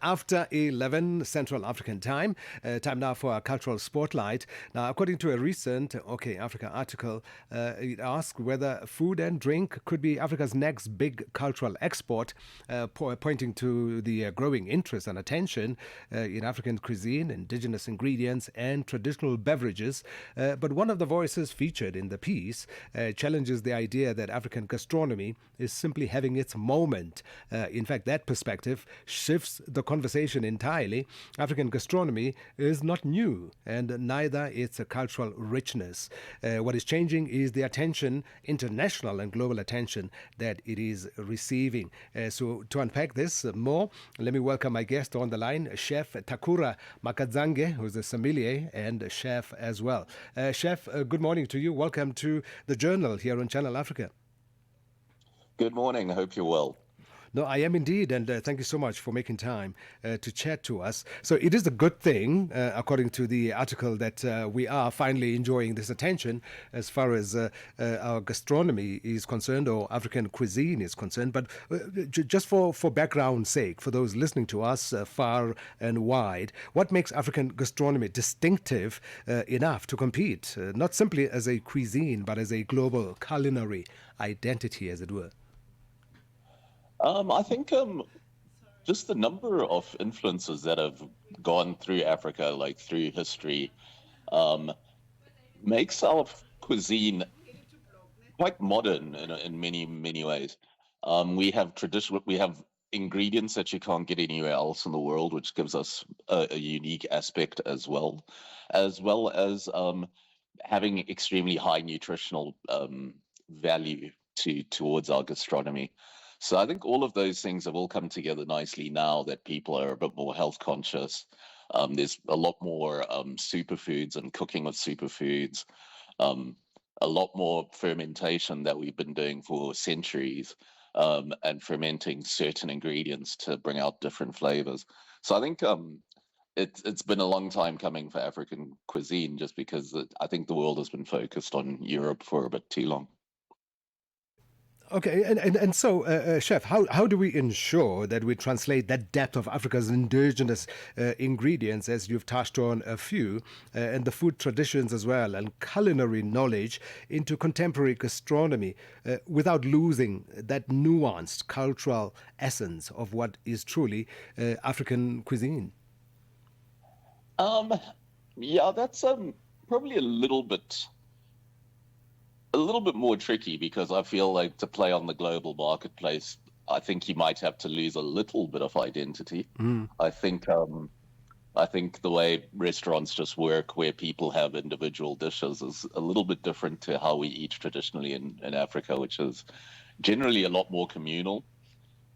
after 11 Central African time. Time now for our cultural spotlight. Now, according to a recent OK Africa article, it asks whether food and drink could be Africa's next big cultural export, pointing to the growing interest and attention in African cuisine, indigenous ingredients, and traditional beverages. But one of the voices featured in the piece challenges the idea that African gastronomy is simply having its moment. In fact, that perspective shifts the conversation entirely. African gastronomy is not new, and neither its a cultural richness. What is changing is the attention, international and global attention, that it is receiving. So, to unpack this more, let me welcome my guest on the line, Chef Takura Makadzange, who's a sommelier and a chef as well. Chef, good morning to you. Welcome to the Journal here on Channel Africa. Good morning. I hope you're well. No, I am indeed, and thank you so much for making time to chat to us. So it is a good thing, according to the article, that we are finally enjoying this attention as far as our gastronomy is concerned, or African cuisine is concerned. But just for background's sake, for those listening to us far and wide, what makes African gastronomy distinctive enough to compete, not simply as a cuisine, but as a global culinary identity, as it were? I think just the number of influences that have gone through Africa, like through history, um, makes our cuisine quite modern in many ways. We have ingredients that you can't get anywhere else in the world, which gives us a unique aspect as well as having extremely high nutritional value towards our gastronomy. So I think all of those things have all come together nicely now that people are a bit more health conscious. There's a lot more superfoods and cooking with superfoods, um, a lot more fermentation that we've been doing for centuries, and fermenting certain ingredients to bring out different flavors. So I think it's been a long time coming for African cuisine, just because I think the world has been focused on Europe for a bit too long. Okay, and so, Chef, how do we ensure that we translate that depth of Africa's indigenous ingredients, as you've touched on a few, and the food traditions as well, and culinary knowledge into contemporary gastronomy without losing that nuanced cultural essence of what is truly African cuisine? Um, yeah, that's probably a little bit more tricky, because I feel like to play on the global marketplace, I think you might have to lose a little bit of identity. Mm. I think I think the way restaurants just work, where people have individual dishes, is a little bit different to how we eat traditionally in Africa, which is generally a lot more communal.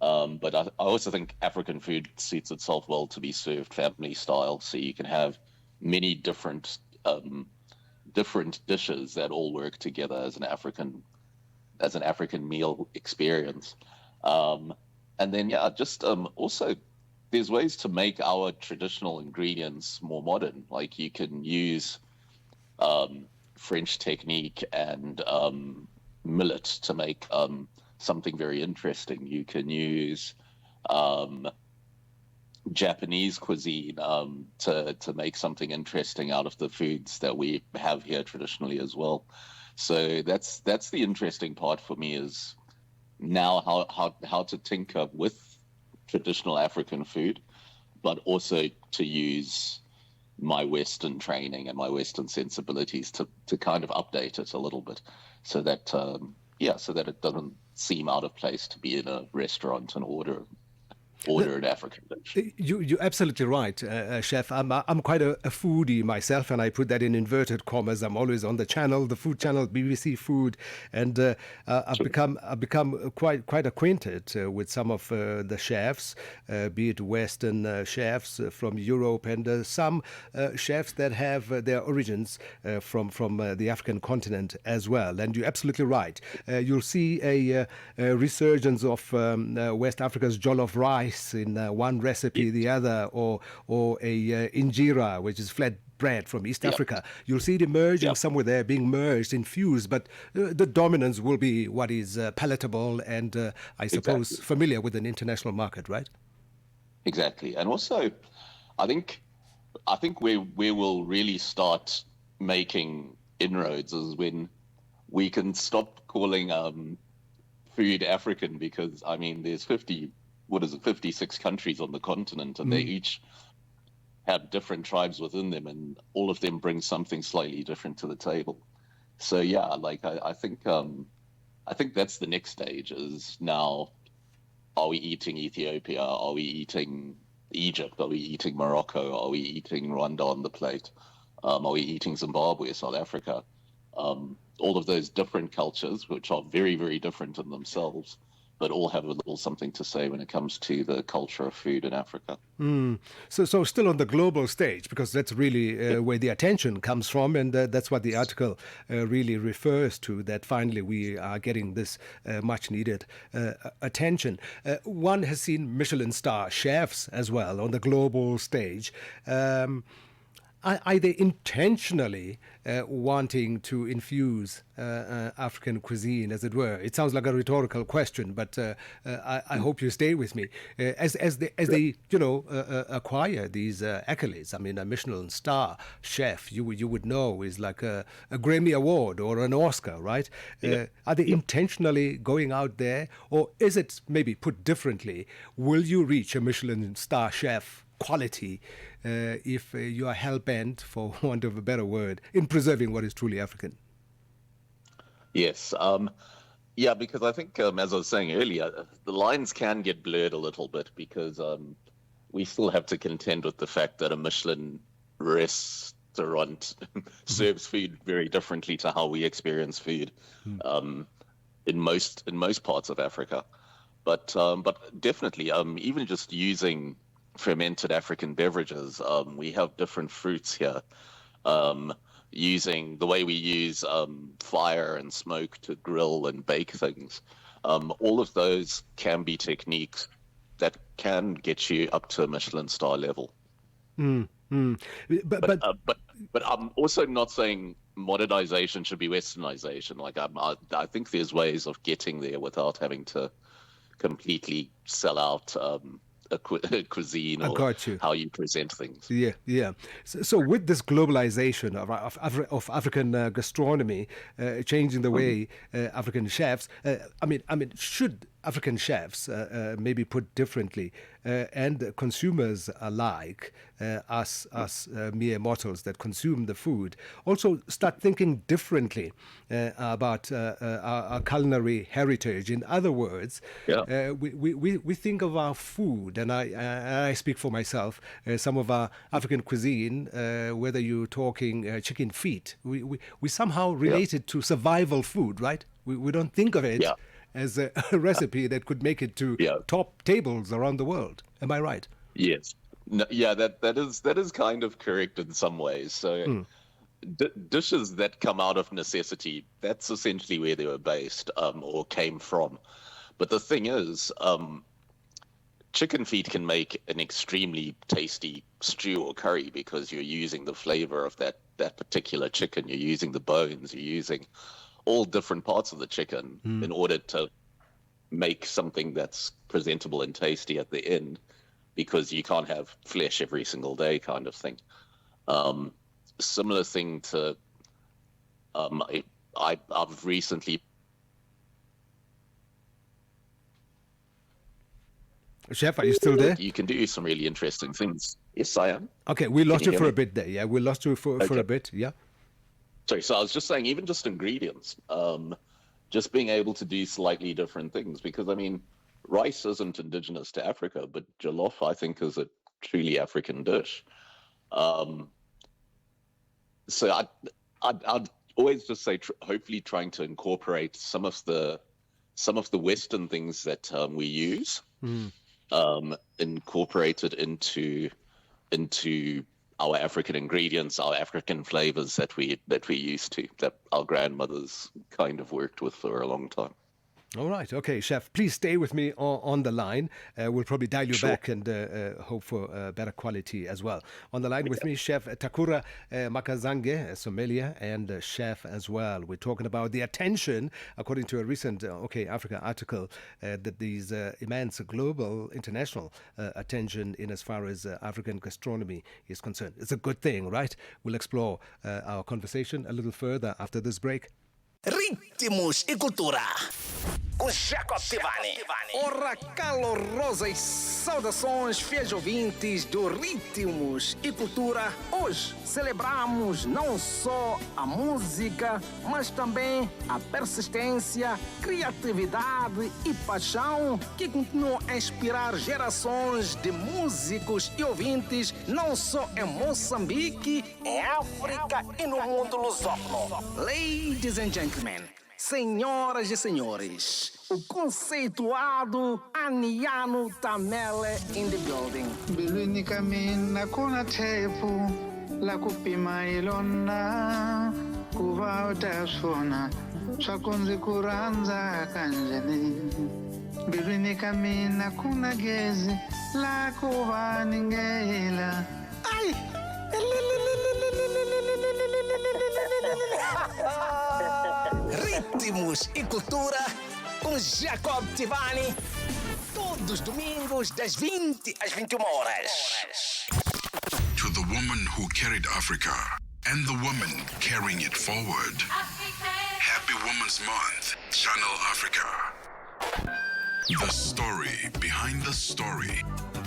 But I also think African food suits itself well to be served family style, so you can have many different dishes that all work together as an African meal experience. Um, and then yeah, just also there's ways to make our traditional ingredients more modern. Like you can use um, French technique and millet to make something very interesting. You can use um, Japanese cuisine to make something interesting out of the foods that we have here traditionally as well. So that's the interesting part for me, is now how to tinker with traditional African food, but also to use my Western training and my Western sensibilities to kind of update it a little bit, so that so that it doesn't seem out of place to be in a restaurant and order an African dish. You're absolutely right, Chef. I'm quite a foodie myself, and I put that in inverted commas. I'm always on the channel, the food channel, BBC Food, and I've become quite acquainted with some of the chefs, be it Western chefs from Europe, and some chefs that have their origins from the African continent as well. And you're absolutely right. You'll see a resurgence of West Africa's jollof rice in one recipe, the other, or a injera, which is flat bread from East Yeah, Africa. You'll see it emerging yeah. somewhere there, being merged, infused, but the dominance will be what is palatable and, I suppose, Exactly. familiar with an international market, right? exactly. And also, I think where we'll really start making inroads is when we can stop calling food African, because I mean there's 56 countries on the continent, and they Mm. each have different tribes within them, and all of them bring something slightly different to the table. So yeah, like I think that's the next stage is now, are we eating Ethiopia? Are we eating Egypt? Are we eating Morocco? Are we eating Rwanda on the plate? Are we eating Zimbabwe, South Africa? All of those different cultures, which are very, very different in themselves, but all have a little something to say when it comes to the culture of food in Africa. Mm. So still on the global stage, because that's really Yep. where the attention comes from, and that's what the article really refers to. That finally we are getting this much needed attention. One has seen Michelin star chefs as well on the global stage. Are they intentionally wanting to infuse African cuisine, as it were? It sounds like a rhetorical question, but I hope you stay with me. As they acquire these accolades. I mean, a Michelin star chef, you would know, is like a Grammy Award or an Oscar, right? Yep. Are they Yep. intentionally going out there, or is it, maybe put differently, will you reach a Michelin star chef quality if you are hell bent, for want of a better word, in preserving what is truly African? Yes. Yeah, because I think, as I was saying earlier, the lines can get blurred a little bit because we still have to contend with the fact that a Michelin restaurant serves food very differently to how we experience food Mm. um, in most parts of Africa. But definitely, even just using fermented African beverages, we have different fruits here. Um, Using the way we use fire and smoke to grill and bake things, all of those can be techniques that can get you up to a Michelin star level. Mm. Mm. But But but I'm also not saying modernization should be westernization. Like I think there's ways of getting there without having to completely sell out a cuisine I or got you. how you present things. Yeah, yeah. So with this globalization of African gastronomy, changing the Mhm. way African chefs, I mean, should African chefs, maybe put differently, and consumers alike, us mere mortals that consume the food, also start thinking differently about our culinary heritage. In other words, Yeah, we think of our food, and I speak for myself. Some of our African cuisine, whether you're talking chicken feet, we somehow yeah, relate it to survival food, right? We don't think of it yeah, as a recipe that could make it to yeah. top tables around the world. Am I right? Yes. No, yeah, that is kind of correct in some ways. So Mm. dishes that come out of necessity, that's essentially where they were based, or came from. But the thing is, chicken feet can make an extremely tasty stew or curry because you're using the flavor of that particular chicken. You're using the bones. You're using all different parts of the chicken Mm. in order to make something that's presentable and tasty at the end, because you can't have flesh every single day, kind of thing. Um, Similar thing to um, I, I've recently Chef, are you still there? you can do some really interesting things. Yes, I am. Okay, we Can lost you you hear for a me? bit there. Yeah, we lost you for Okay. a bit. Yeah. Sorry. So I was just saying, even just ingredients, just being able to do slightly different things, because I mean, rice isn't indigenous to Africa, but jollof, I think, is a truly African dish. Um, so I'd always just say, hopefully, trying to incorporate some of the Western things that we use, Mm. incorporated into our African ingredients, our African flavors that we used to, that our grandmothers kind of worked with for a long time. All right. Okay, Chef, please stay with me on the line. We'll probably dial you Sure. back and hope for better quality as well. On the line with me, Chef Takura Makazange, a sommelier and a chef as well. We're talking about the attention, according to a recent OK Africa article, that these immense global, international attention in as far as African gastronomy is concerned. It's a good thing, right? We'll explore our conversation a little further after this break. Ritmos e cultura. Com Jacob Tivani. Ora, calorosas saudações, fiéis ouvintes do Ritmos e Cultura. Hoje celebramos não só a música, mas também a persistência, criatividade e paixão que continuam a inspirar gerações de músicos e ouvintes, não só em Moçambique, em África e no mundo lusófono. Ladies and gentlemen, senhoras e senhores, o conceituado Aniano Tamele in the building. Mbilwini ka mina ku na thepfu la ku pima hi lona ku va u ta swona swa ku ndzi ku rhandza kanjhani. Mbilwini ka mina ku na gezi la ku va ni ngela. Ai! Ritmos e Cultura com Jacob Tivani. Todos os domingos das 20 às 21 horas. To the woman who carried Africa and the woman carrying it forward. Happy Women's Month, Channel Africa. The story behind the story.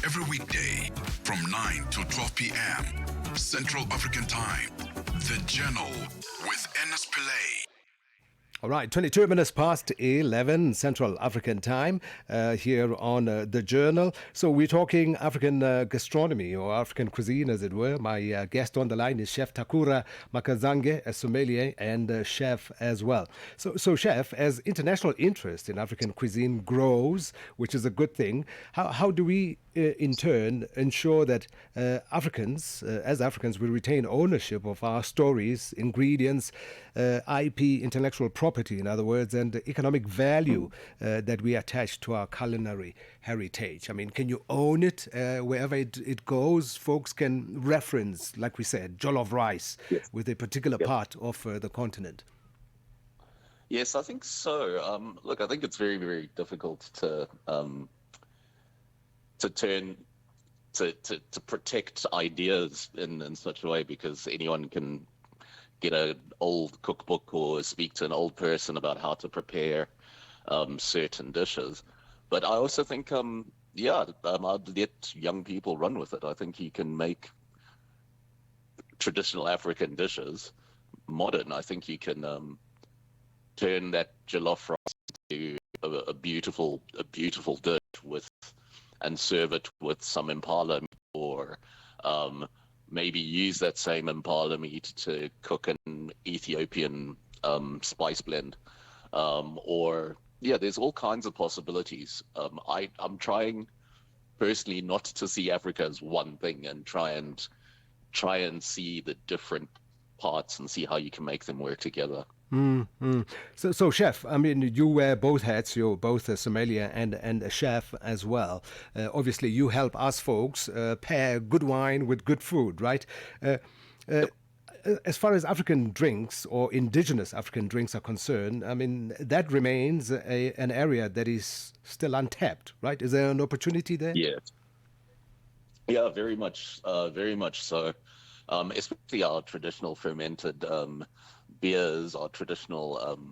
Every weekday from 9 to 12 p.m. Central African Time. The Journal with Ernest Pillay. All right, 22 minutes past 11 Central African Time here on The Journal. So we're talking African gastronomy or African cuisine, as it were. My guest on the line is Chef Takura Makazange, a sommelier and a chef as well. So, Chef, as international interest in African cuisine grows, which is a good thing, how do we in turn ensure that as Africans, we retain ownership of our stories, ingredients, IP, intellectual property, in other words, and the economic value that we attach to our culinary heritage? I mean, can you own it wherever it goes? Folks can reference, like we said, jollof rice with a particular part of the continent. Yes, I think so. Look, I think it's very, very difficult to protect ideas in such a way, because anyone can get an old cookbook or speak to an old person about how to prepare certain dishes. But I also think, I'd let young people run with it. I think you can make traditional African dishes modern. I think you can turn that jollof rice into a beautiful dish and serve it with some impala meat, or maybe use that same impala meat to cook an Ethiopian spice blend. There's all kinds of possibilities. I'm trying personally not to see Africa as one thing, and try and see the different parts and see how you can make them work together. So, Chef, I mean, you wear both hats. You're both a sommelier and a chef as well. Obviously, you help us folks pair good wine with good food, right? As far as African drinks or indigenous African drinks are concerned, I mean, that remains an area that is still untapped, right? Is there an opportunity there? Yeah, very much so. Especially our traditional fermented beers, our traditional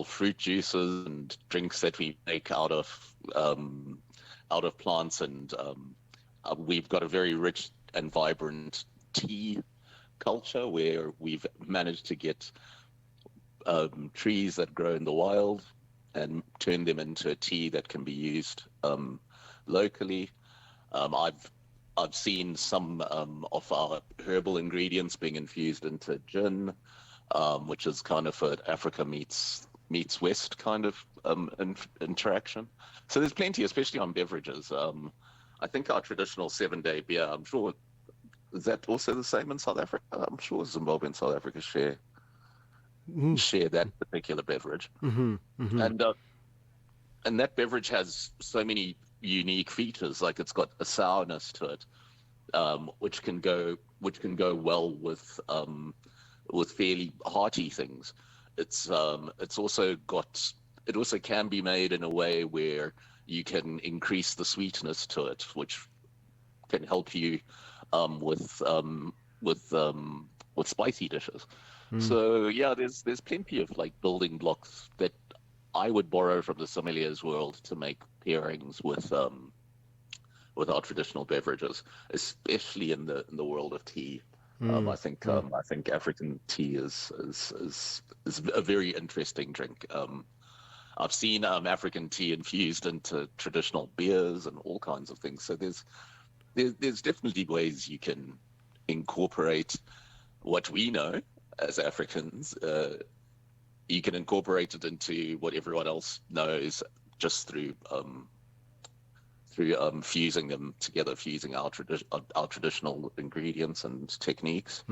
fruit juices and drinks that we make out of plants, and we've got a very rich and vibrant tea culture where we've managed to get trees that grow in the wild and turn them into a tea that can be used locally. I've seen some of our herbal ingredients being infused into gin, which is kind of an Africa meets West kind of interaction. So there's plenty, especially on beverages. I think our traditional 7-day beer, I'm sure, is that also the same in South Africa? I'm sure Zimbabwe and South Africa share share that particular beverage. And that beverage has so many unique features. Like it's got a sourness to it, which can go well with fairly hearty things. It also can be made in a way where you can increase the sweetness to it, which can help you with spicy dishes. So yeah, there's plenty of like building blocks that I would borrow from the sommeliers world to make pairings with our traditional beverages, especially in the world of tea. I think African tea is a very interesting drink. I've seen African tea infused into traditional beers and all kinds of things. So there's definitely ways you can incorporate what we know as Africans. You can incorporate it into what everyone else knows just through fusing them together, fusing our traditional ingredients and techniques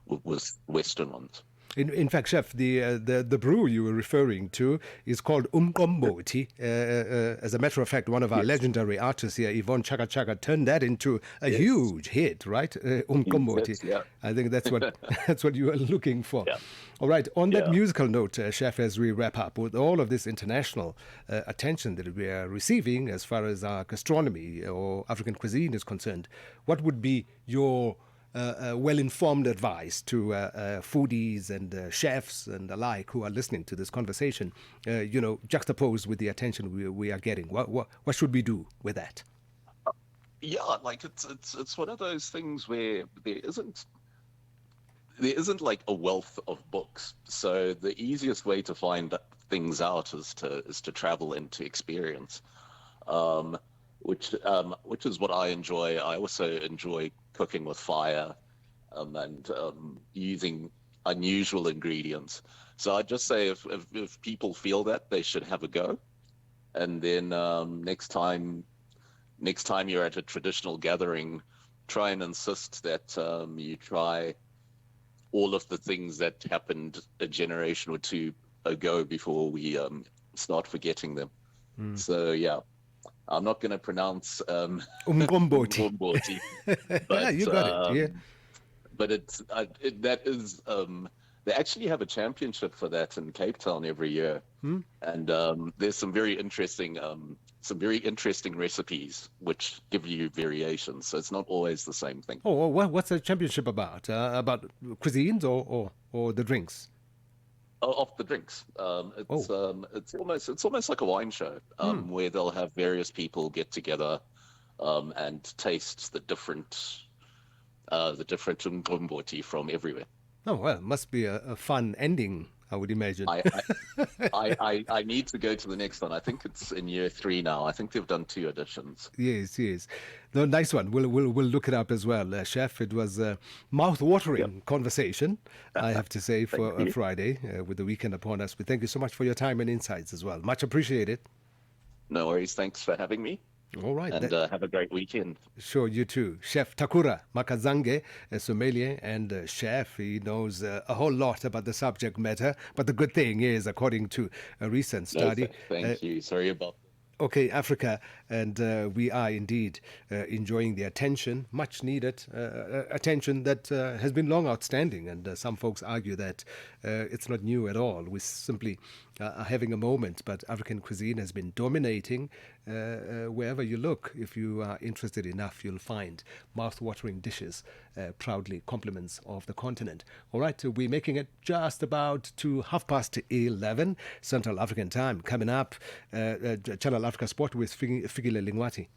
with Western ones. In fact, Chef, the brew you were referring to is called Umqombothi. As a matter of fact, one of our legendary artists here, Yvonne Chaka Chaka, turned that into a huge hit, right? Umqombothi. Yeah. I think that's what you are looking for. Yeah. All right. On that musical note, Chef, as we wrap up, with all of this international attention that we are receiving as far as our gastronomy or African cuisine is concerned, what would be your well-informed advice to foodies and chefs and alike who are listening to this conversation, juxtaposed with the attention we are getting? What should we do with that? Yeah, like it's one of those things where there isn't like a wealth of books. So the easiest way to find things out is to travel and to experience, which is what I enjoy. I also enjoy cooking with fire and using unusual ingredients. So I'd just say if people feel that, they should have a go. And then next time you're at a traditional gathering, try and insist that you try all of the things that happened a generation or two ago before we start forgetting them. So yeah. I'm not going to pronounce Umqombothi. but you got it. Yeah. But they actually have a championship for that in Cape Town every year, and there's some very interesting recipes which give you variations. So it's not always the same thing. Oh, what's the championship about? About cuisines or the drinks? Of the drinks. It's almost like a wine show where they'll have various people get together and taste the different Umqombothi from everywhere. Oh well, it must be a fun ending, I would imagine. I need to go to the next one. I think it's in year 3 now. I think they've done 2 editions. Yes. No, nice one. We'll look it up as well, Chef. It was a mouth-watering conversation, I have to say, for a Friday with the weekend upon us. We thank you so much for your time and insights as well. Much appreciated. No worries. Thanks for having me. All right. And have a great weekend. Sure, you too. Chef Takura Makazange, a sommelier and chef. He knows a whole lot about the subject matter. But the good thing is, according to a recent study... Thank you. Sorry about that. OkayAfrica, and we are indeed enjoying the attention, much needed attention that has been long outstanding. And some folks argue that it's not new at all. We simply are having a moment, but African cuisine has been dominating wherever you look. If you are interested enough, you'll find mouth-watering dishes, proudly compliments of the continent. All right, we're making it just about to 11:30 Central African time. Coming up, Channel Africa Sport with Figile Lingwati.